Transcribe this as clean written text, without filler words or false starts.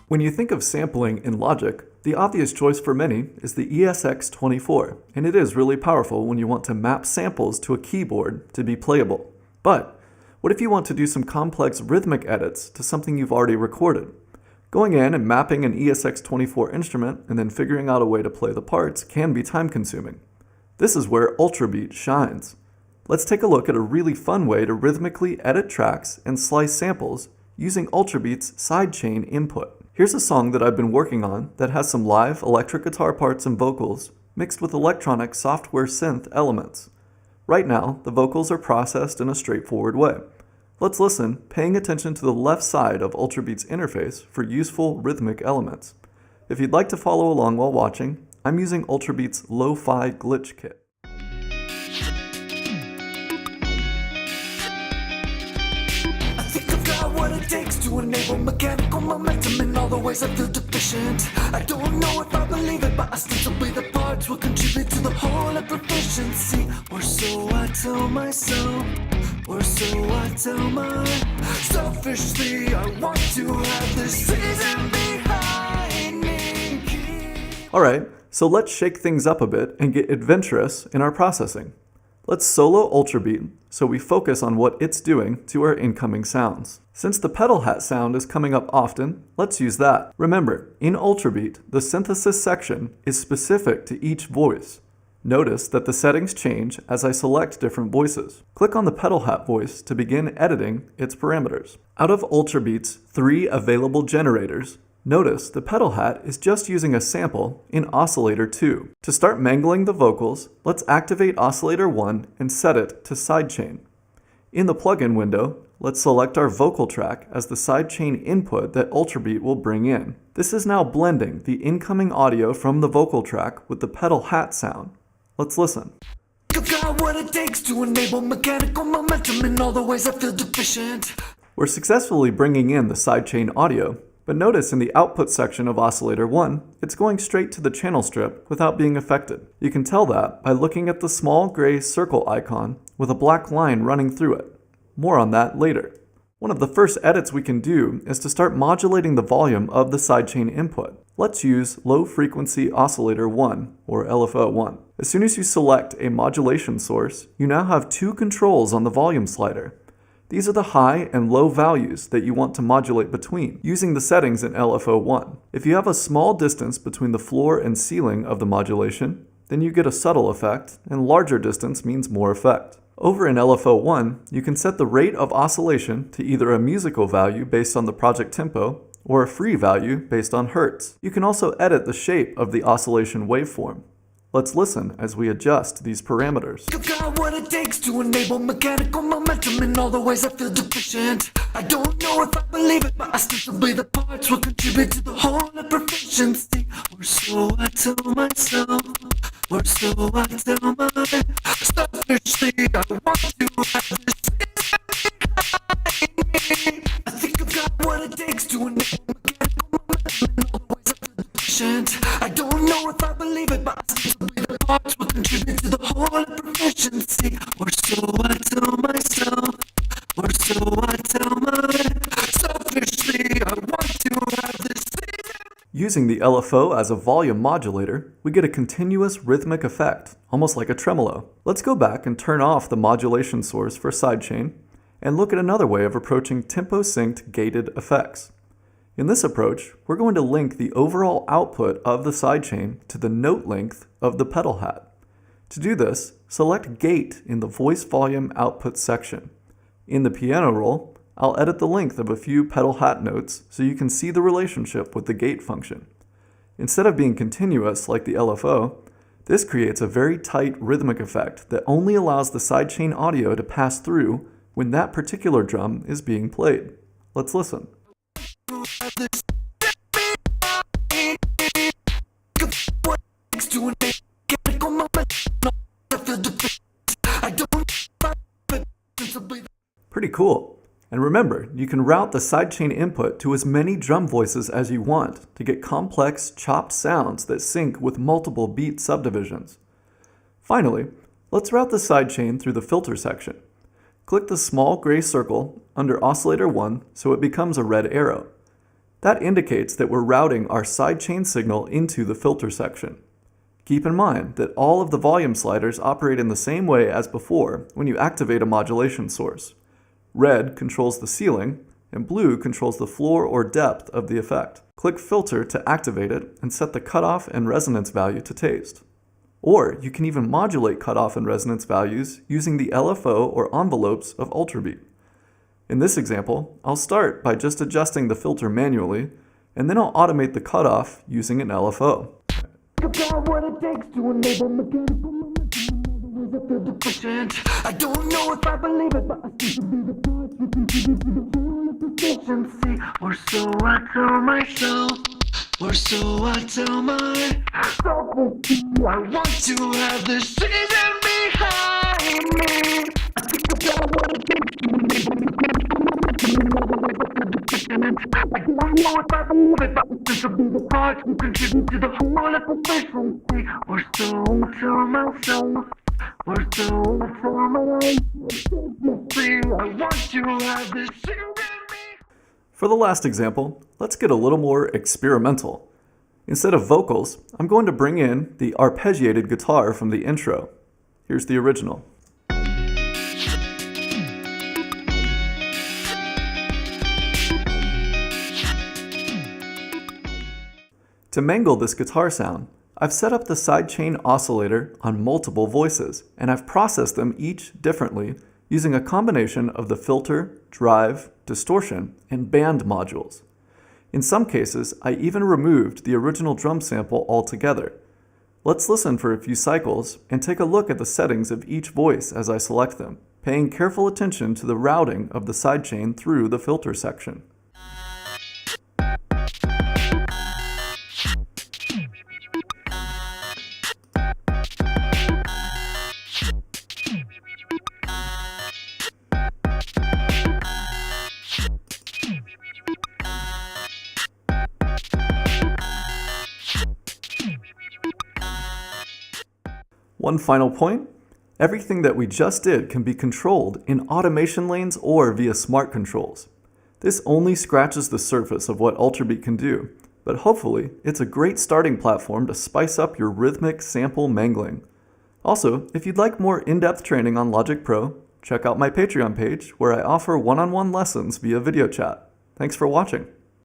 When you think of sampling in Logic, the obvious choice for many is the ESX24, and it is really powerful when you want to map samples to a keyboard to be playable. But what if you want to do some complex rhythmic edits to something you've already recorded? Going in and mapping an ESX24 instrument and then figuring out a way to play the parts can be time-consuming. This is where Ultrabeat shines. Let's take a look at a really fun way to rhythmically edit tracks and slice samples using Ultrabeat's Sidechain input. Here's a song that I've been working on that has some live electric guitar parts and vocals mixed with electronic software synth elements. Right now, the vocals are processed in a straightforward way. Let's listen, paying attention to the left side of Ultrabeat's interface for useful rhythmic elements. If you'd like to follow along while watching, I'm using Ultrabeat's Lo-Fi Glitch Kit. What it takes to enable mechanical momentum in all the ways I feel deficient. I don't know if I believe it, but ostensibly the parts will contribute to the whole of proficiency. Or so I tell myself, or so I tell my selfishly. I want to have this reason behind me. Alright, so let's shake things up a bit and get adventurous in our processing. Let's solo Ultrabeat so we focus on what it's doing to our incoming sounds. Since the pedal hat sound is coming up often, let's use that. Remember, in Ultrabeat, the synthesis section is specific to each voice. Notice that the settings change as I select different voices. Click on the pedal hat voice to begin editing its parameters. Out of Ultrabeat's 3 available generators, notice the pedal hat is just using a sample in oscillator 2. To start mangling the vocals, let's activate oscillator 1 and set it to sidechain. In the plugin window, let's select our vocal track as the sidechain input that Ultrabeat will bring in. This is now blending the incoming audio from the vocal track with the pedal hat sound. Let's listen. You got what it takes to enable mechanical momentum in all the ways I feel deficient. We're successfully bringing in the sidechain audio, but notice in the output section of oscillator 1, it's going straight to the channel strip without being affected. You can tell that by looking at the small gray circle icon with a black line running through it. More on that later. One of the first edits we can do is to start modulating the volume of the sidechain input. Let's use low frequency oscillator 1, or LFO 1. As soon as you select a modulation source, you now have 2 controls on the volume slider. These are the high and low values that you want to modulate between, using the settings in LFO 1. If you have a small distance between the floor and ceiling of the modulation, then you get a subtle effect, and larger distance means more effect. Over in LFO 1, you can set the rate of oscillation to either a musical value based on the project tempo, or a free value based on hertz. You can also edit the shape of the oscillation waveform. Let's listen as we adjust these parameters. You got what it takes to enable mechanical momentum in all the ways I feel deficient. I don't know if I believe it, but ostensibly the parts will contribute to the whole of proficiency. Or so I tell myself, or so I tell my selfishly. I want to have this behind me. I think I've got what it takes to enable mechanical momentum in all the ways I feel deficient. I don't know if I believe it, but ostensibly the parts will contribute to the whole of proficiency. Or so I tell myself, or so I tell my selfishly. I want to have this. Using the LFO as a volume modulator, we get a continuous rhythmic effect, almost like a tremolo. Let's go back and turn off the modulation source for sidechain, and look at another way of approaching tempo-synced gated effects. In this approach, we're going to link the overall output of the sidechain to the note length of the pedal hat. To do this, select Gate in the Voice Volume Output section. In the piano roll, I'll edit the length of a few pedal hat notes so you can see the relationship with the gate function. Instead of being continuous like the LFO, this creates a very tight rhythmic effect that only allows the sidechain audio to pass through when that particular drum is being played. Let's listen. Pretty cool. And remember, you can route the sidechain input to as many drum voices as you want to get complex, chopped sounds that sync with multiple beat subdivisions. Finally, let's route the sidechain through the filter section. Click the small gray circle under oscillator 1 so it becomes a red arrow. That indicates that we're routing our sidechain signal into the filter section. Keep in mind that all of the volume sliders operate in the same way as before when you activate a modulation source. Red controls the ceiling, and blue controls the floor or depth of the effect. Click Filter to activate it and set the cutoff and resonance value to taste. Or you can even modulate cutoff and resonance values using the LFO or envelopes of Ultrabeat. In this example, I'll start by just adjusting the filter manually, and then I'll automate the cutoff using an LFO. About what it takes to enable mechanical momentum. I feel deficient. I don't know if I believe it, but I seem to be the parts who contribute to the whole of proficiency. Or so I tell myself, or so I tell myself. I want to have this season behind me. I think about what it takes to enable mechanical momentum. I don't know if I believe it, but this will be the parts who contribute to the whole of proficiency. Or so I tell myself, or so I tell myself. I want to have this in me. For the last example, let's get a little more experimental. Instead of vocals, I'm going to bring in the arpeggiated guitar from the intro. Here's the original. To mangle this guitar sound, I've set up the sidechain oscillator on multiple voices, and I've processed them each differently using a combination of the filter, drive, distortion, and band modules. In some cases, I even removed the original drum sample altogether. Let's listen for a few cycles and take a look at the settings of each voice as I select them, paying careful attention to the routing of the sidechain through the filter section. One final point, everything that we just did can be controlled in automation lanes or via smart controls. This only scratches the surface of what Ultrabeat can do, but hopefully it's a great starting platform to spice up your rhythmic sample mangling. Also, if you'd like more in-depth training on Logic Pro, check out my Patreon page where I offer one-on-one lessons via video chat. Thanks for watching.